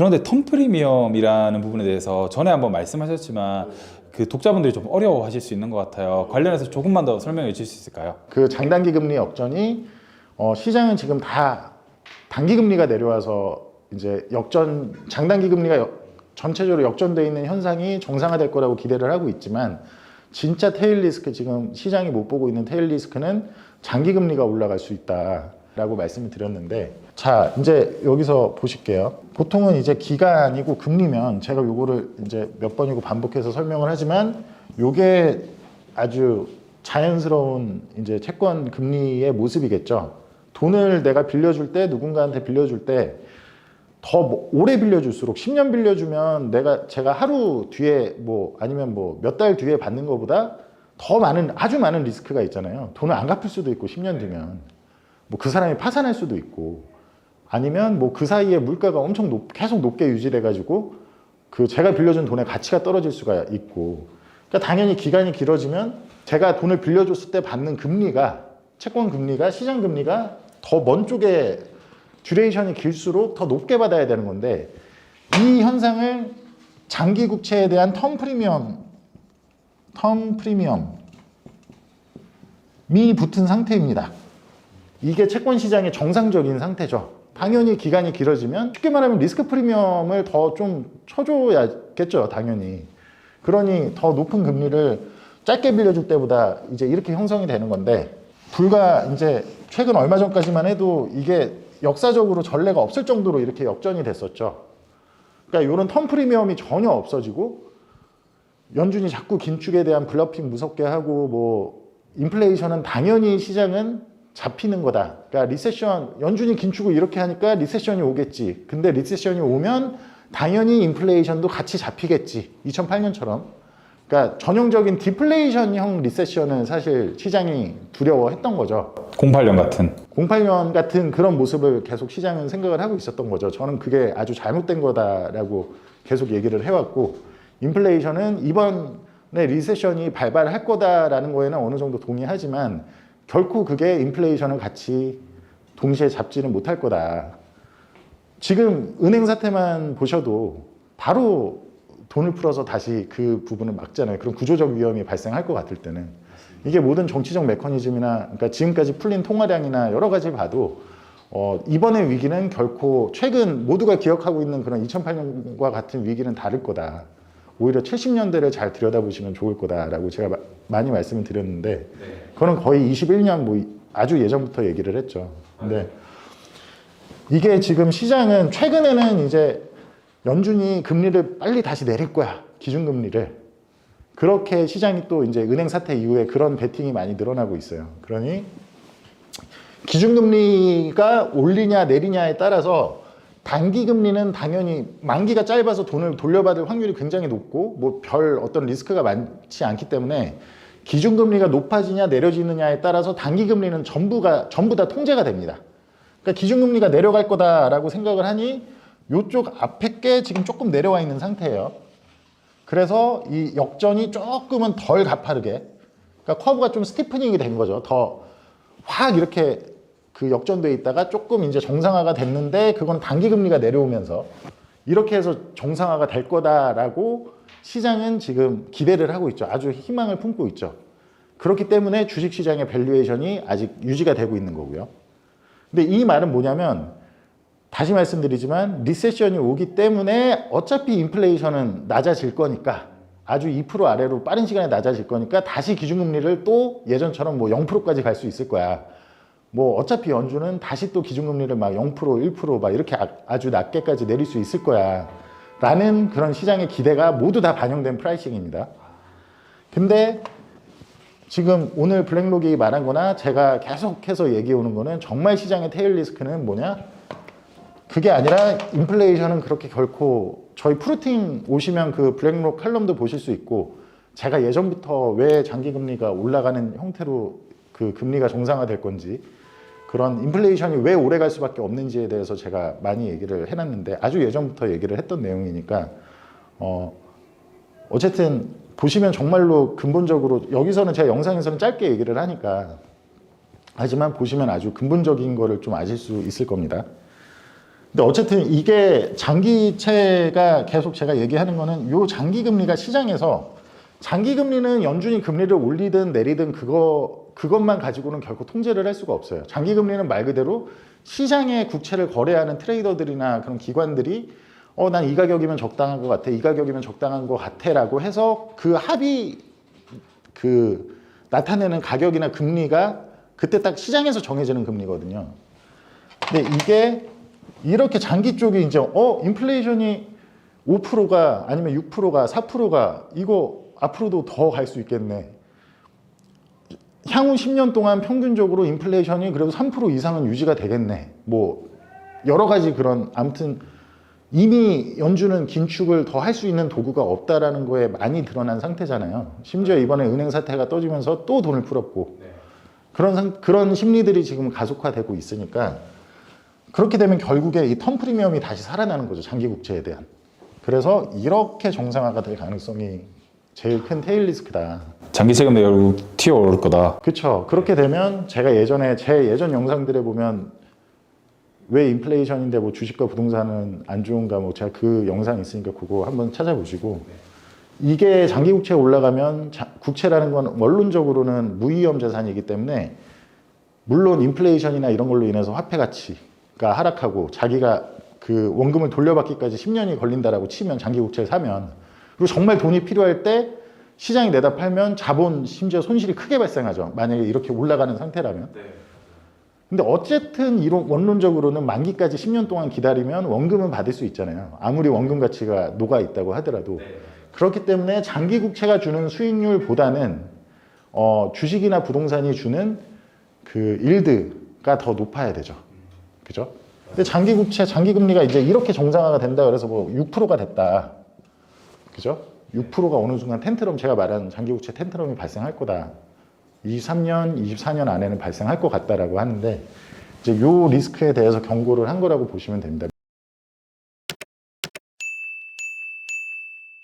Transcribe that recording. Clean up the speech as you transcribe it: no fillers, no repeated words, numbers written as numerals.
그런데 텀 프리미엄이라는 부분에 대해서 전에 한번 말씀하셨지만 그 독자분들이 좀 어려워하실 수 있는 것 같아요. 관련해서 조금만 더 설명해 주실 수 있을까요? 그 장단기 금리 역전이 시장은 지금 다 단기 금리가 내려와서 이제 장단기 금리가 전체적으로 역전되어 있는 현상이 정상화될 거라고 기대를 하고 있지만 진짜 테일 리스크, 지금 시장이 못 보고 있는 테일 리스크는 장기 금리가 올라갈 수 있다라고 말씀을 드렸는데, 자 이제 여기서 보실게요. 보통은 이제 기간이고 금리면 제가 요거를 이제 몇 번이고 반복해서 설명을 하지만 요게 아주 자연스러운 이제 채권 금리의 모습이겠죠. 돈을 내가 빌려줄 때, 누군가한테 빌려줄 때 더 오래 빌려줄수록 10년 빌려주면 제가 하루 뒤에 아니면 몇 달 뒤에 받는 것보다 더 많은, 아주 많은 리스크가 있잖아요. 돈을 안 갚을 수도 있고 10년 뒤면 그 사람이 파산할 수도 있고, 아니면 그 사이에 물가가 엄청 계속 높게 유지돼 가지고 그 제가 빌려준 돈의 가치가 떨어질 수가 있고, 그러니까 당연히 기간이 길어지면 제가 돈을 빌려줬을 때 받는 금리가, 채권 금리가, 시장 금리가 더 먼 쪽에 듀레이션이 길수록 더 높게 받아야 되는 건데, 이 현상을 장기 국채에 대한 텀 프리미엄이 붙은 상태입니다. 이게 채권 시장의 정상적인 상태죠. 당연히 기간이 길어지면, 쉽게 말하면 리스크 프리미엄을 더 좀 쳐줘야겠죠, 당연히. 그러니 더 높은 금리를 짧게 빌려줄 때보다 이제 이렇게 형성이 되는 건데, 불과 이제 최근 얼마 전까지만 해도 이게 역사적으로 전례가 없을 정도로 이렇게 역전이 됐었죠. 그러니까 이런 텀 프리미엄이 전혀 없어지고, 연준이 자꾸 긴축에 대한 블러핑 무섭게 하고, 인플레이션은 당연히 시장은 잡히는 거다. 그러니까 연준이 긴축을 이렇게 하니까 리세션이 오겠지. 근데 리세션이 오면 당연히 인플레이션도 같이 잡히겠지. 2008년처럼. 그러니까 전형적인 디플레이션형 리세션을 사실 시장이 두려워했던 거죠. 08년 같은 그런 모습을 계속 시장은 생각을 하고 있었던 거죠. 저는 그게 아주 잘못된 거다라고 계속 얘기를 해왔고, 인플레이션은 이번에 리세션이 발발할 거다라는 거에는 어느 정도 동의하지만 결코 그게 인플레이션을 같이 동시에 잡지는 못할 거다. 지금 은행 사태만 보셔도 바로 돈을 풀어서 다시 그 부분을 막잖아요. 그런 구조적 위험이 발생할 것 같을 때는. 이게 모든 정치적 메커니즘이나, 그러니까 지금까지 풀린 통화량이나 여러 가지 봐도 이번의 위기는 결코 최근 모두가 기억하고 있는 그런 2008년과 같은 위기는 다를 거다. 오히려 70년대를 잘 들여다보시면 좋을 거다라고 제가 많이 말씀을 드렸는데, 그거는 거의 21년 아주 예전부터 얘기를 했죠. 근데 이게 지금 시장은 최근에는 이제 연준이 금리를 빨리 다시 내릴 거야, 기준금리를. 그렇게 시장이 또 이제 은행 사태 이후에 그런 베팅이 많이 늘어나고 있어요. 그러니 기준금리가 올리냐 내리냐에 따라서 단기 금리는 당연히 만기가 짧아서 돈을 돌려받을 확률이 굉장히 높고 별 어떤 리스크가 많지 않기 때문에 기준금리가 높아지냐 내려지느냐에 따라서 단기 금리는 전부 다 통제가 됩니다. 그러니까 기준금리가 내려갈 거다라고 생각을 하니 이쪽 앞에 게 지금 조금 내려와 있는 상태예요. 그래서 이 역전이 조금은 덜 가파르게, 그러니까 커브가 좀 스티프닝이 된 거죠. 더 확 이렇게 그 역전돼 있다가 조금 이제 정상화가 됐는데, 그건 단기 금리가 내려오면서 이렇게 해서 정상화가 될 거다라고 시장은 지금 기대를 하고 있죠. 아주 희망을 품고 있죠. 그렇기 때문에 주식시장의 밸류에이션이 아직 유지가 되고 있는 거고요. 근데 이 말은 뭐냐면, 다시 말씀드리지만 리세션이 오기 때문에 어차피 인플레이션은 낮아질 거니까, 아주 2% 아래로 빠른 시간에 낮아질 거니까 다시 기준금리를 또 예전처럼 0%까지 갈 수 있을 거야. 어차피 연준은 다시 또 기준금리를 0%, 1% 이렇게 아주 낮게까지 내릴 수 있을 거야. 라는 그런 시장의 기대가 모두 다 반영된 프라이싱입니다. 근데 지금 오늘 블랙록이 말한 거나 제가 계속해서 얘기해 오는 거는, 정말 시장의 테일 리스크는 뭐냐? 그게 아니라 인플레이션은 그렇게 결코, 저희 프루팅 오시면 그 블랙록 칼럼도 보실 수 있고, 제가 예전부터 왜 장기금리가 올라가는 형태로 그 금리가 정상화될 건지, 그런 인플레이션이 왜 오래 갈 수밖에 없는지에 대해서 제가 많이 얘기를 해놨는데, 아주 예전부터 얘기를 했던 내용이니까 어쨌든 보시면 정말로 근본적으로, 여기서는 제가 영상에서는 짧게 얘기를 하지만 보시면 아주 근본적인 거를 좀 아실 수 있을 겁니다. 근데 어쨌든 이게 장기채가 계속 제가 얘기하는 거는 요 장기금리가 시장에서 장기금리는 연준이 금리를 올리든 내리든 그것만 가지고는 결코 통제를 할 수가 없어요. 장기금리는 말 그대로 시장의 국채를 거래하는 트레이더들이나 그런 기관들이 난 이 가격이면 적당한 것 같아, 이 가격이면 적당한 것 같아라고 해서 그 합의 나타내는 가격이나 금리가 그때 딱 시장에서 정해지는 금리거든요. 근데 이게 이렇게 장기 쪽이 이제 인플레이션이 5%가 아니면 6%가 4%가 이거 앞으로도 더 갈 수 있겠네. 향후 10년 동안 평균적으로 인플레이션이 그래도 3% 이상은 유지가 되겠네. 뭐 여러 가지 그런 아무튼 이미 연준은 긴축을 더 할 수 있는 도구가 없다라는 거에 많이 드러난 상태잖아요. 심지어 이번에 은행 사태가 터지면서 또 돈을 풀었고 그런 심리들이 지금 가속화되고 있으니까 그렇게 되면 결국에 이 턴 프리미엄이 다시 살아나는 거죠. 장기 국채에 대한. 그래서 이렇게 정상화가 될 가능성이 제일 큰 테일 리스크다. 장기 세금도 결국 튀어오를 거다. 그렇죠. 그렇게 되면 제가 예전에 제 예전 영상들에 보면 왜 인플레이션인데 뭐 주식과 부동산은 안 좋은가 뭐 제가 그 영상 있으니까 그거 한번 찾아보시고 이게 장기 국채에 올라가면 국채라는 건 원론적으로는 무위험 자산이기 때문에 물론 인플레이션이나 이런 걸로 인해서 화폐 가치가 하락하고 자기가 그 원금을 돌려받기까지 10년이 걸린다라고 치면 장기 국채를 사면 그리고 정말 돈이 필요할 때 시장이 내다 팔면 자본 심지어 손실이 크게 발생하죠. 만약에 이렇게 올라가는 상태라면. 근데 어쨌든 이론 원론적으로는 만기까지 10년 동안 기다리면 원금은 받을 수 있잖아요. 아무리 원금 가치가 녹아 있다고 하더라도. 그렇기 때문에 장기 국채가 주는 수익률보다는 주식이나 부동산이 주는 그 일드가 더 높아야 되죠. 그죠? 근데 장기 국채, 장기 금리가 이제 이렇게 정상화가 된다 그래서 뭐 6%가 됐다. 그죠? 6%가 어느 순간 텐트럼 제가 말하는 장기 국채 텐트럼이 발생할 거다. 23년, 24년 안에는 발생할 것 같다라고 하는데 이제 요 리스크에 대해서 경고를 한 거라고 보시면 됩니다.